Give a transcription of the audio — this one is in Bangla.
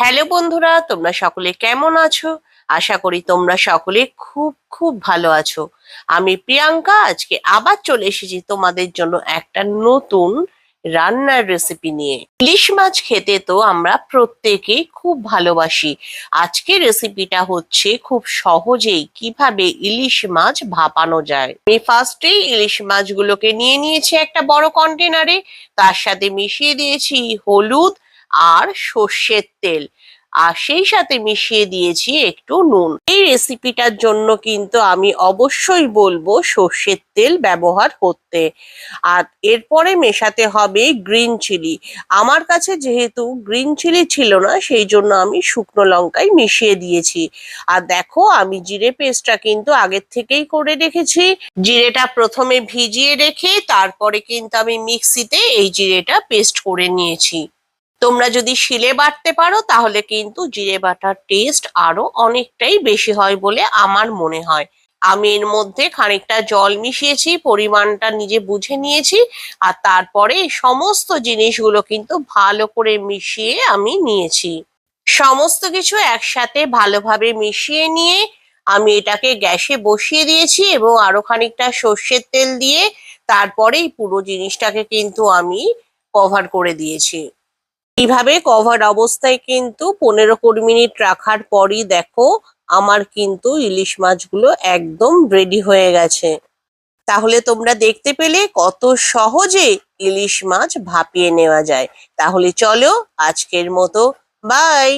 হ্যালো বন্ধুরা, তোমরা সকলে কেমন আছো? আশা করি তোমরা সকলে খুব খুব ভালো আছো। আমি প্রিয়াঙ্কা আজকে আবার চলে এসেছি তোমাদের জন্য একটা নতুন রান্নার রেসিপি নিয়ে। ইলিশ মাছ খেতে তো আমরা প্রত্যেকেই খুব ভালোবাসি। আজকে রেসিপিটা হচ্ছে খুব সহজেই কিভাবে ইলিশ মাছ ভাপানো যায়। আমি ফার্স্টেই ইলিশ মাছগুলোকে নিয়ে নিয়েছি একটা বড় কন্টেনারে। তার সাথে মিশিয়ে দিয়েছি হলুদ আর সর্ষের তেল, আর সেই সাথে মিশিয়ে দিয়েছি একটু নুন। এই রেসিপিটার জন্য কিন্তু আমি অবশ্যই বলবো সর্ষের তেল ব্যবহার করতে। আর এরপরে মেশাতে হবে গ্রিন চিলি। আমার কাছে যেহেতু গ্রিন চিলি ছিল না, সেই জন্য আমি শুকনো লঙ্কাই মিশিয়ে দিয়েছি। আর দেখো, আমি জিরে পেস্টটা কিন্তু আগের থেকেই করে রেখেছি। জিরেটা প্রথমে ভিজিয়ে রেখে তারপরে কিন্তু আমি মিক্সিতে এই জিরেটা পেস্ট করে নিয়েছি। তোমরা যদি শিলে বাটতে পারো তাহলে কিন্তু জিরে বাটার টেস্ট আরো অনেকটাই বেশি হয় বলে আমার মনে হয়। আমি এর মধ্যে খানিকটা জল মিশিয়েছি, পরিমাণটা নিজে বুঝে নিয়েছি। আর তারপরে এই সমস্ত জিনিসগুলো কিন্তু ভালো করে মিশিয়ে আমি নিয়েছি। সমস্ত কিছু একসাথে ভালোভাবে মিশিয়ে নিয়ে আমি এটাকে গ্যাসে বসিয়ে দিয়েছি এবং আরো খানিকটা সর্ষের তেল দিয়ে তারপরেই পুরো জিনিসটাকে কিন্তু আমি কভার করে দিয়েছি। এইভাবে কভার অবস্থায় কিন্তু 15-20 মিনিট রাখার পরই দেখো আমার কিন্তু ইলিশ মাছগুলো একদম রেডি হয়ে গেছে। তাহলে তোমরা দেখতে পেলে কত সহজে ইলিশ মাছ ভাপিয়ে নেওয়া যায়। তাহলে চলো, আজকের মতো বাই।